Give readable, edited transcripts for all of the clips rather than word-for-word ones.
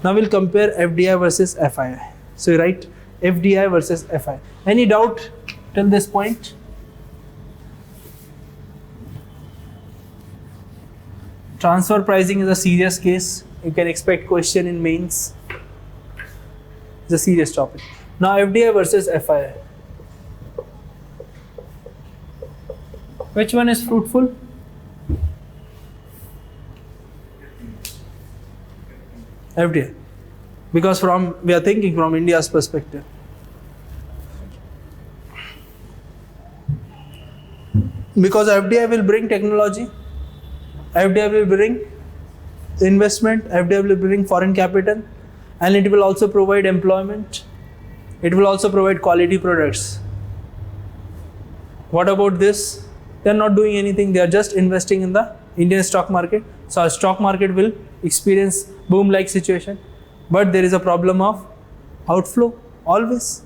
Now we'll compare FDI versus FII. So you write FDI versus FII. Any doubt till this point? Transfer pricing is a serious case. You can expect question in mains. It's a serious topic. Now FDI versus FII. Which one is fruitful? FDI. Because we are thinking from India's perspective. Because FDI will bring technology, FDI will bring investment, FDI will bring foreign capital, and it will also provide employment. It will also provide quality products. What about this? They are not doing anything. They are just investing in the Indian stock market. So our stock market will experience boom-like situation. But there is a problem of outflow always.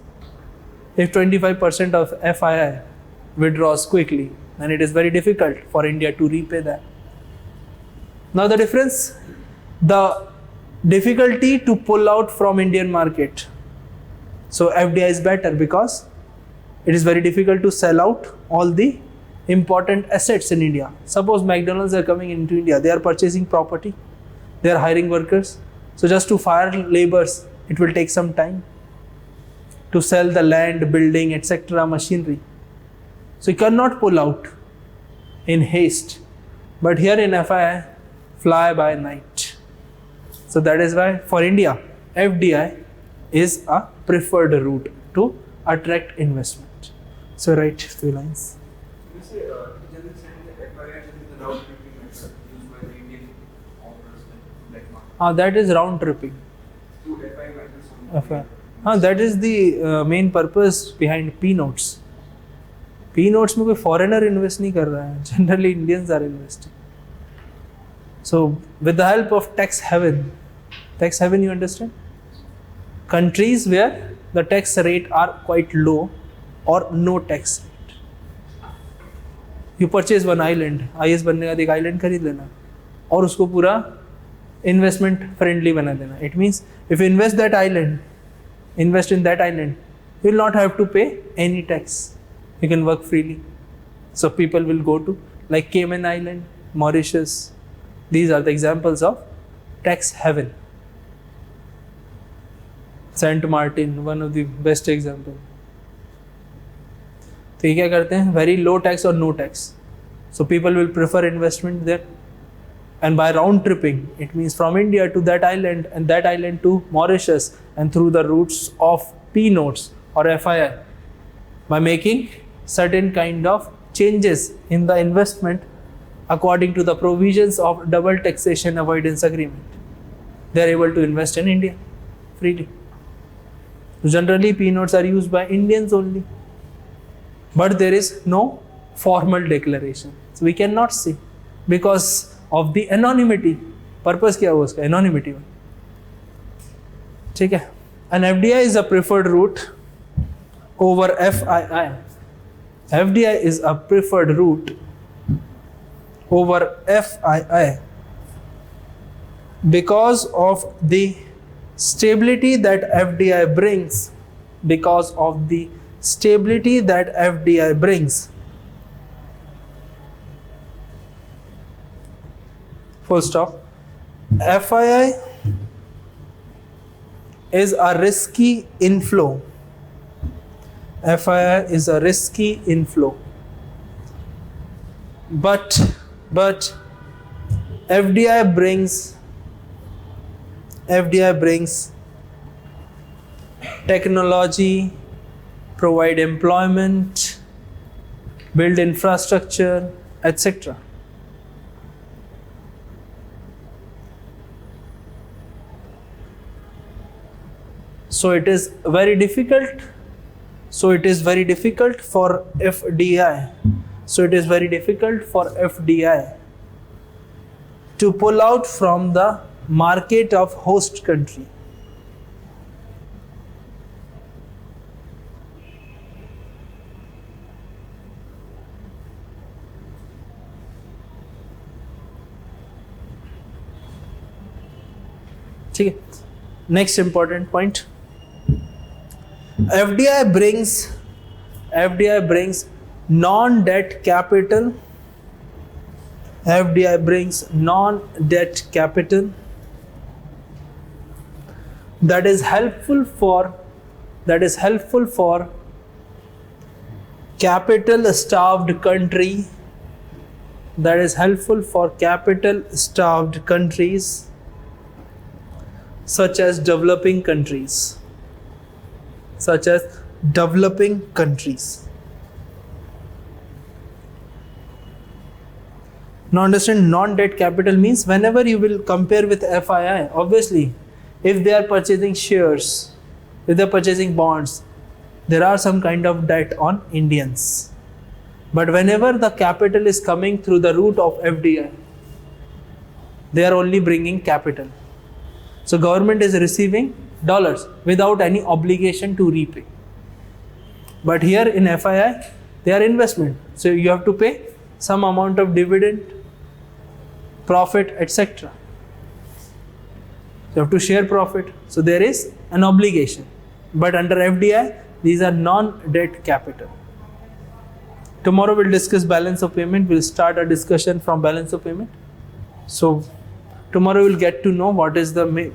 If 25% of FII withdraws quickly, then it is very difficult for India to repay that. Now the difference, the difficulty to pull out from Indian market. So FDI is better because it is very difficult to sell out all the important assets in India. Suppose McDonald's are coming into India, they are purchasing property, they are hiring workers. So just to fire laborers, it will take some time to sell the land, building, etc., machinery. So you cannot pull out in haste. But here in FII, fly by night. So that is why for India, FDI is a preferred route to attract investment. So write 3 lines. You say, generally saying that FII is the round tripping method used by the Indian operators like black market. That is round tripping. To FII matters FII. That is the main purpose behind P notes. P notes में कोई foreigner invest नहीं कर रहा है. Generally Indians are investing. So with the help of tax haven you understand? Countries where the tax rate are quite low or no tax rate. You purchase one island, IS बनने का एक island खरीद लेना और उसको पूरा investment friendly बना देना. It means if you invest in that island, you will not have to pay any tax. You can work freely. So people will go to like Cayman Island, Mauritius. These are the examples of tax haven. Saint Martin, one of the best example. तो ये क्या करते हैं? Very low tax or no tax. So people will prefer investment there. And by round tripping, it means from India to that island and that island to Mauritius and through the routes of P notes or FII. By making certain kind of changes in the investment according to the provisions of double taxation avoidance agreement, they are able to invest in India freely. Generally, P notes are used by Indians only, but there is no formal declaration. So we cannot see because of the anonymity. Purpose क्या हुआ उसका? Anonymity. ठीक है? And FDI is a preferred route over FII. FDI is a preferred route over FII because of the stability that FDI brings. Because of the stability that FDI brings. Full stop. FII is a risky inflow. FII is a risky inflow. But FDI brings technology, provide employment, build infrastructure, etc. So it is very difficult. So it is very difficult for FDI. So it is very difficult for FDI to pull out from the market of host country. ठीक है? Next important point. FDI brings non-debt capital. FDI brings non-debt capital that is helpful for capital starved country, that is helpful for capital starved countries such as developing countries. Now understand, non-debt capital means whenever you will compare with FII, obviously if they are purchasing shares, if they are purchasing bonds, there are some kind of debt on Indians. But whenever the capital is coming through the route of FDI, they are only bringing capital. So government is receiving dollars without any obligation to repay. But here in FII, they are investment. So you have to pay some amount of dividend, profit, etc. You have to share profit. So there is an obligation. But under FDI, these are non-debt capital. Tomorrow we'll discuss balance of payment. We'll start a discussion from balance of payment. So tomorrow we'll get to know what is the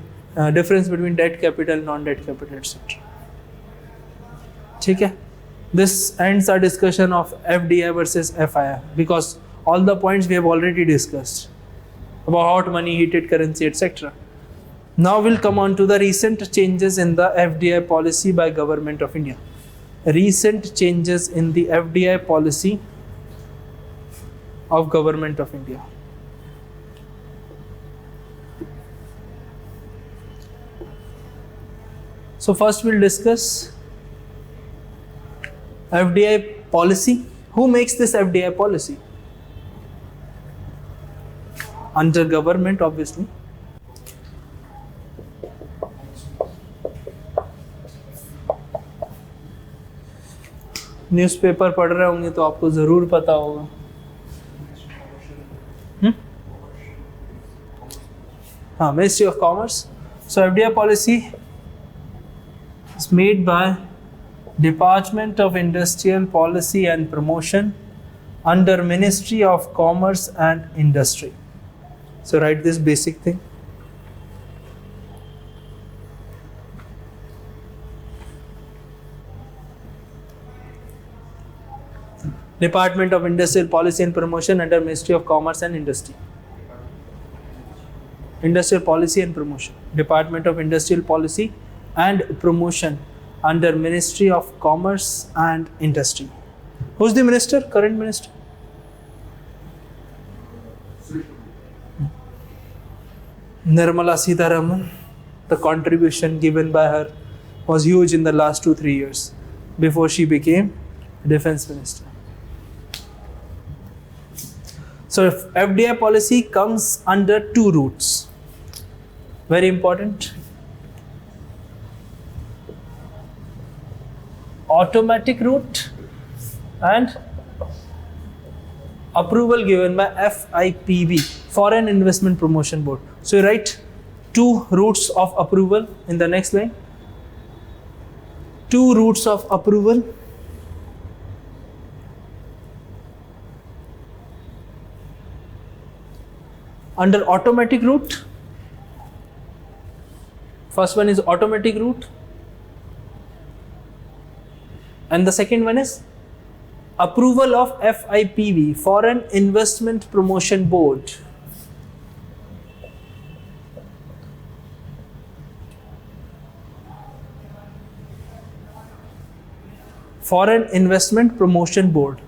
difference between debt capital, non-debt capital, etc. Okay? This ends our discussion of FDI versus FII, because all the points we have already discussed about hot money, heated currency, etc. Now we'll come on to the recent changes in the FDI policy by Government of India. Recent changes in the FDI policy of Government of India. So first we'll discuss FDI policy. Who makes this FDI policy? Under government, obviously. Newspaper पढ़ रहे होंगे तो आपको ज़रूर पता होगा. हाँ, Ministry of Commerce. So FDI policy is made by Department of Industrial Policy and Promotion under Ministry of Commerce and Industry. So write this basic thing. Department of Industrial Policy and Promotion under Ministry of Commerce and Industry. Industrial Policy and Promotion. Department of Industrial Policy and Promotion under Ministry of Commerce and Industry. Who's the minister? Current minister? Nirmala Sitharaman. The contribution given by her was huge in the last 2-3 years before she became Defense Minister. So if FDI policy comes under 2 routes. Very important. Automatic route and approval given by FIPB, Foreign Investment Promotion Board. So you write 2 routes of approval in the next line. 2 routes of approval. Under automatic route, first one is automatic route, and the second one is approval of FIPB, Foreign Investment Promotion Board. Foreign Investment Promotion Board.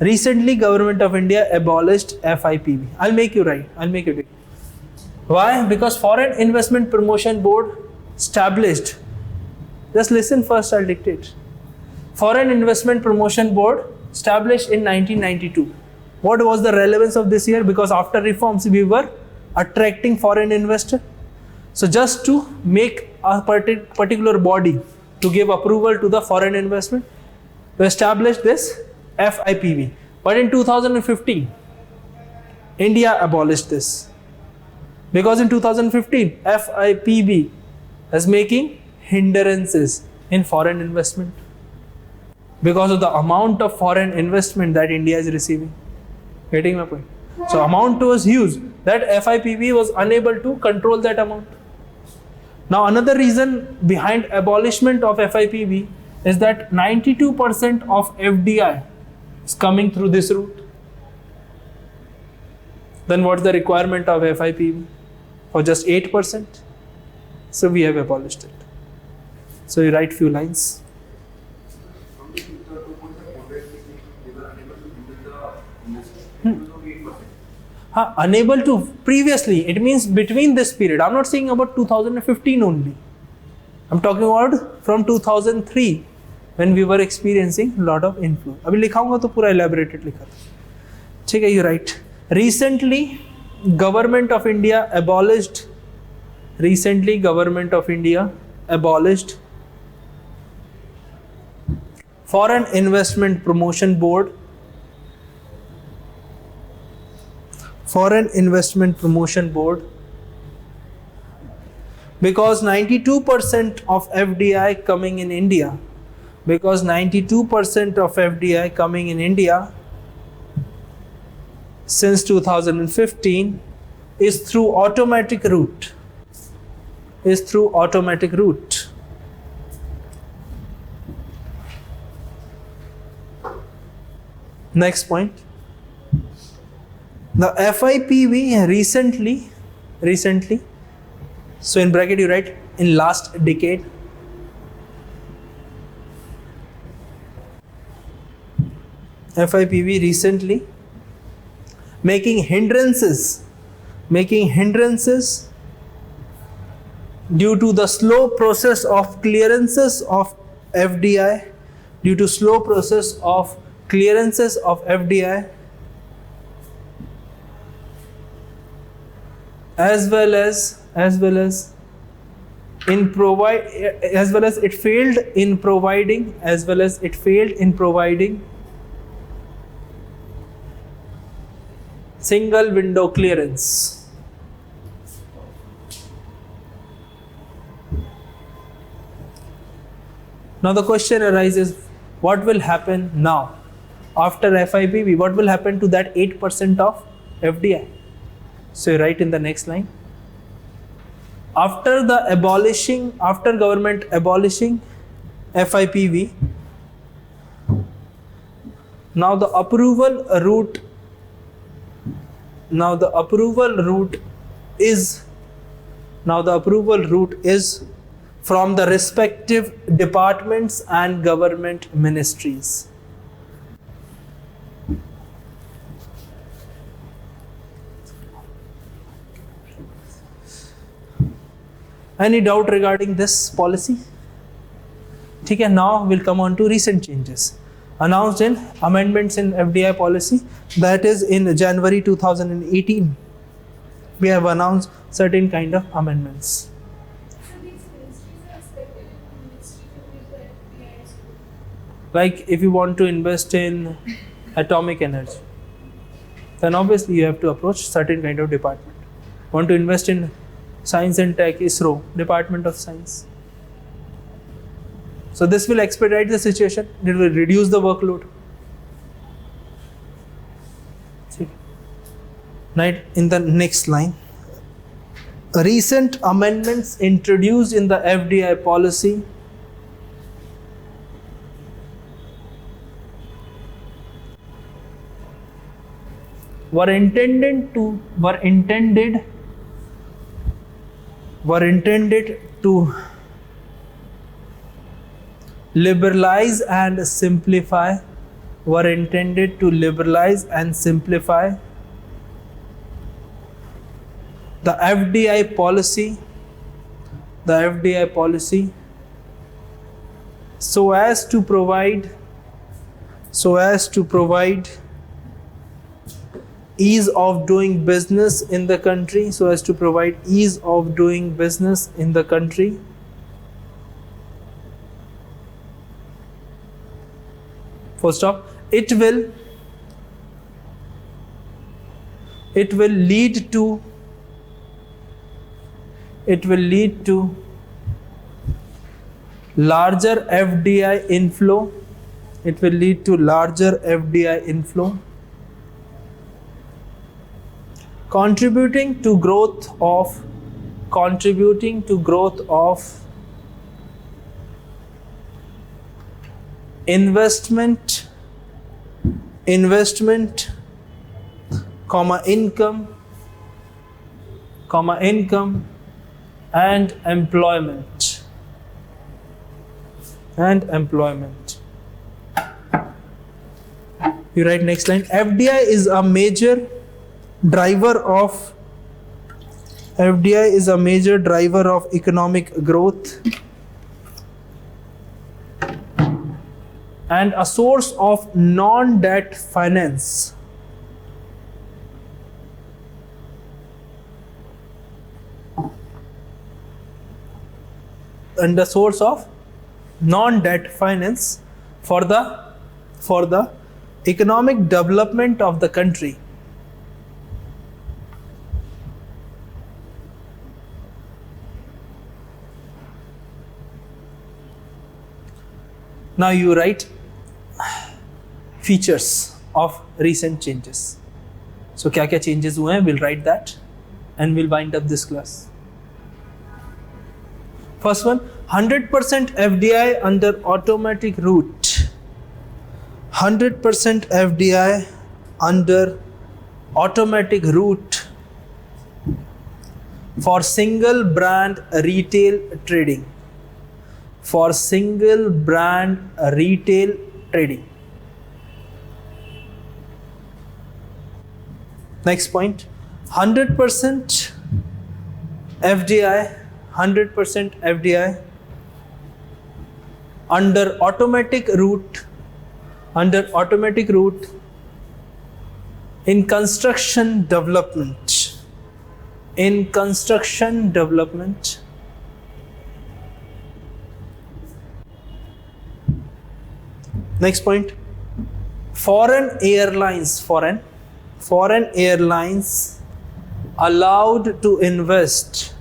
Recently, Government of India abolished FIPB. I'll make you write. Why? Because Foreign Investment Promotion Board established. Just listen first, I'll dictate. Foreign Investment Promotion Board established in 1992. What was the relevance of this year? Because after reforms, we were attracting foreign investor. So just to make a particular body to give approval to the foreign investment, we established this FIPB. But in 2015, India abolished this. Because in 2015, FIPB is making hindrances in foreign investment because of the amount of foreign investment that India is receiving. Getting my point? So amount was huge that FIPB was unable to control that amount. Now another reason behind abolishment of FIPB is that 92% of FDI is coming through this route. Then what's the requirement of FIPB? For just 8%? So we have abolished it. So you write few lines. From the 2 points of contract, they were unable to handle the investment because of 8%. Unable to previously, it means between this period. I'm not saying about 2015 only. I'm talking about from 2003 when we were experiencing a lot of inflow. अभी लिखाऊंगा तो पूरा elaborated लिखा था. ठीक है, you write. Recently, Government of India abolished Foreign Investment Promotion Board. Because 92% of FDI coming in India. Since 2015 is through automatic route. Next point. The FIPB recently, so in bracket you write in last decade. FIPB recently making hindrances due to the slow process of clearances of FDI, as well as it failed in providing single window clearance. Now the question arises, what will happen now after FIPB? What will happen to that 8% of FDI? So you write in the next line. After government abolishing FIPB, now the approval route is from the respective departments and government ministries. Any doubt regarding this policy? Okay, now we'll come on to recent changes announced in amendments in FDI policy, that is in January 2018. We have announced certain kind of amendments. So these ministries are expected in the ministry to build the FDI school. Like if you want to invest in atomic energy, then obviously you have to approach certain kind of department. Want to invest in science and tech, ISRO, Department of Science. So this will expedite the situation, it will reduce the workload. Right, in the next line. Recent amendments introduced in the FDI policy were intended to liberalize and simplify the FDI policy so as to provide ease of doing business in the country, First off, it will lead to it will lead to larger FDI inflow. It will lead to larger FDI inflow, contributing to growth of investment, income and employment. You write next line. FDI is a major driver of economic growth and a source of non-debt finance. And the source of non-debt finance for the economic development of the country. Now you write features of recent changes. So क्या क्या changes हुए हैं? We'll write that and we'll wind up this class. First one, 100% FDI under automatic route. 100% FDI under automatic route for single brand retail trading. Next point, 100% FDI under automatic route in construction development. Next point, foreign airlines allowed to invest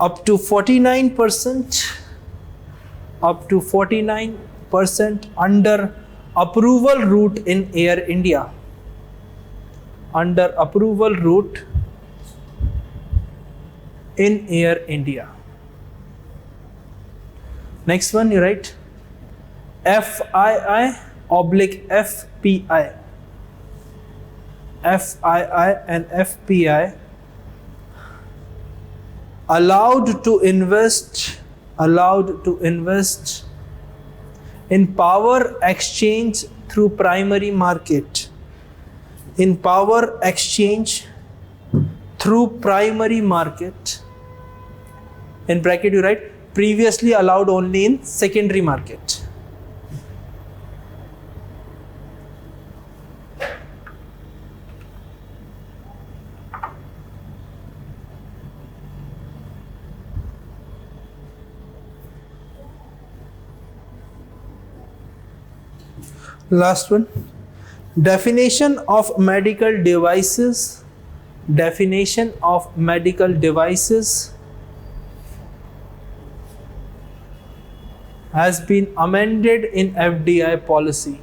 up to 49% under approval route in Air India. Next one, you write FII oblique FPI. FII and FPI allowed to invest in power exchange through primary market. In bracket you write previously allowed only in secondary market. Last one, definition of medical devices has been amended in FDI policy.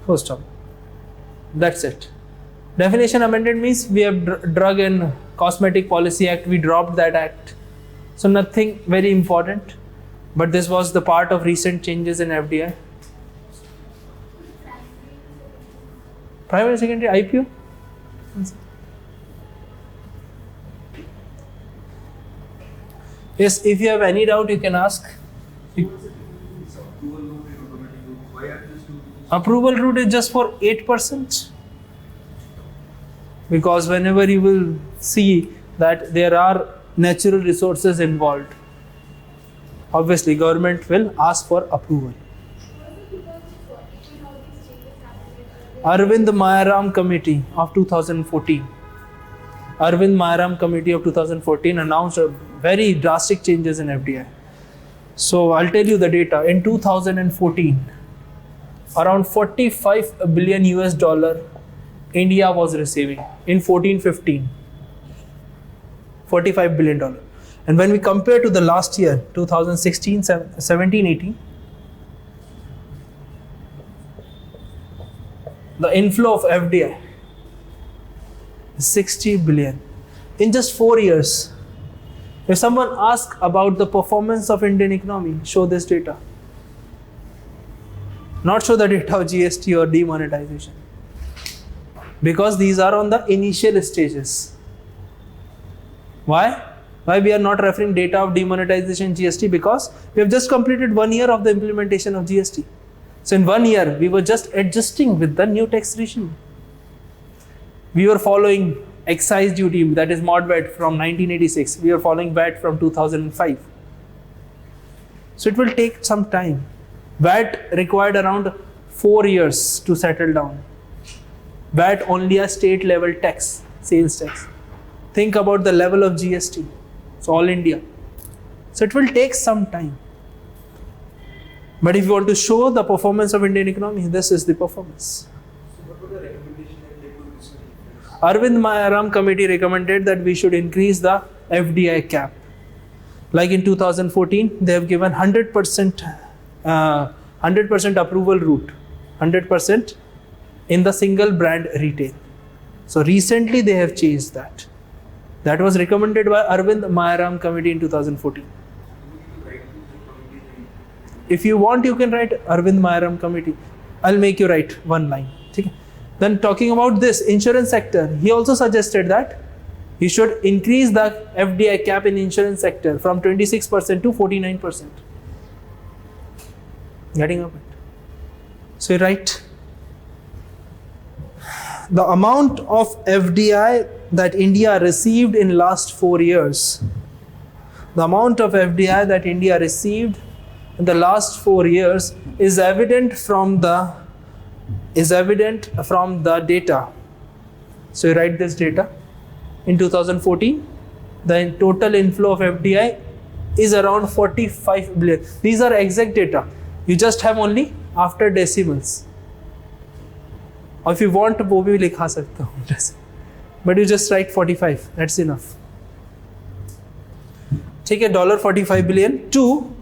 Full stop. That's it. Definition amended means we have Drug and Cosmetic Policy Act, we dropped that act. So nothing very important, but this was the part of recent changes in FDI. Primary, secondary, IPO? Yes, if you have any doubt, you can ask. Approval route is just for 8%. Because whenever you will see that there are natural resources involved, obviously government will ask for approval. Arvind Mayaram Committee of 2014. Arvind Mayaram Committee of 2014 announced very drastic changes in FDI. So I'll tell you the data. In 2014, around 45 billion US dollar India was receiving in 14-15. 45 billion dollar. And when we compare to the last year, 2016, 17-18, the inflow of FDI is 60 billion in just 4 years. If someone asks about the performance of Indian economy, show this data. Not show the data of GST or demonetization. Because these are on the initial stages. Why? Why we are not referring data of demonetization GST? Because we have just completed 1 year of the implementation of GST. So in 1 year, we were just adjusting with the new tax regime. We were following excise duty, that is mod VAT from 1986. We are following VAT from 2005. So it will take some time. VAT required around 4 years to settle down. VAT only a state level tax, sales tax. Think about the level of GST. It's all India. So it will take some time. But if you want to show the performance of Indian economy, this is the performance. So what were the recommendations that led to this difference? Arvind Mayaram committee recommended that we should increase the FDI cap. Like in 2014, they have given 100% approval route, 100% in the single brand retail. So recently they have changed that. That was recommended by Arvind Mayaram committee in 2014. If you want, you can write Arvind Mayaram committee. I'll make you write one line. Okay? Then talking about this insurance sector, he also suggested that he should increase the FDI cap in insurance sector from 26% to 49%. Getting a point? So you write the amount of FDI that India received in last 4 years. The amount of FDI that India received in the last 4 years is evident from the data. So you write this data. In 2014, the total inflow of FDI is around 45 billion. These are exact data. You just have only after decimals. Or if you want, वो भी लिखा सकता हूँ. But you just write 45. That's enough. ठीक है, $45 billion to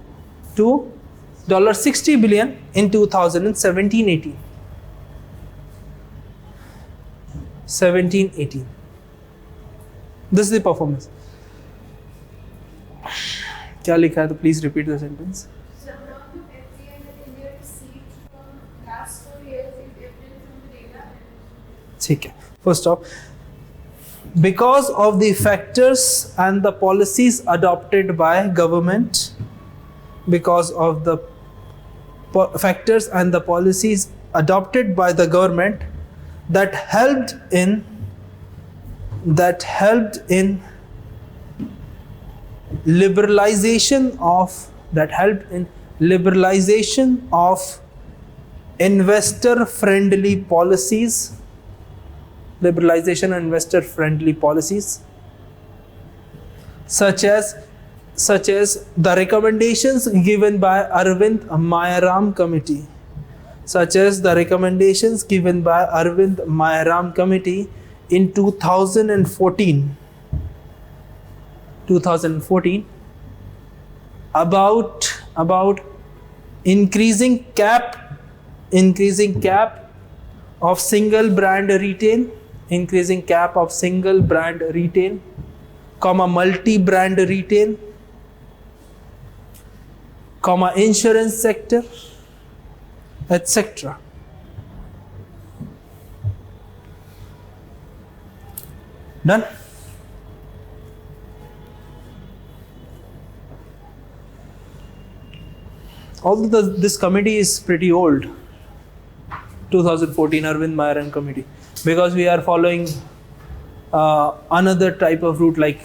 $60 billion in 2017-18. 17-18. This is the performance. क्या लिखा है तो please repeat the sentence. The amount of FDI that India received from last 4 years is evident from the data. ठीक है. First off, because of the factors and the policies adopted by government, because of the factors and the policies adopted by the government that helped in liberalization of investor friendly policies, such as the recommendations given by Arvind Mayaram committee, in 2014 about increasing cap of single brand retail, multi brand retail, insurance sector, etc. Done? Although this committee is pretty old, 2014 Arvind Mayaram committee, because we are following another type of route, like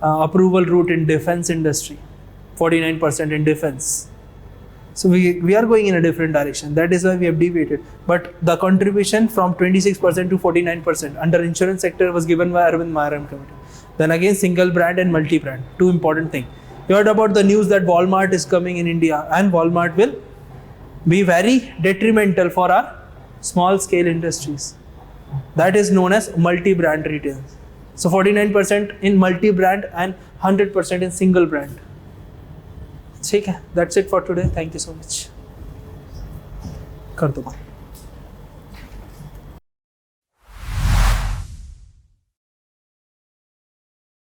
approval route in defense industry, 49% in defense. So we are going in a different direction. That is why we have deviated. But the contribution from 26% to 49% under insurance sector was given by Arvind Mayaram committee. Then again, single brand and multi brand, two important things. You heard about the news that Walmart is coming in India, and Walmart will be very detrimental for our small scale industries. That is known as multi-brand retail. So 49% in multi-brand and 100% in single brand. ठीक है, that's it for today. Thank you so much. कर दो बात.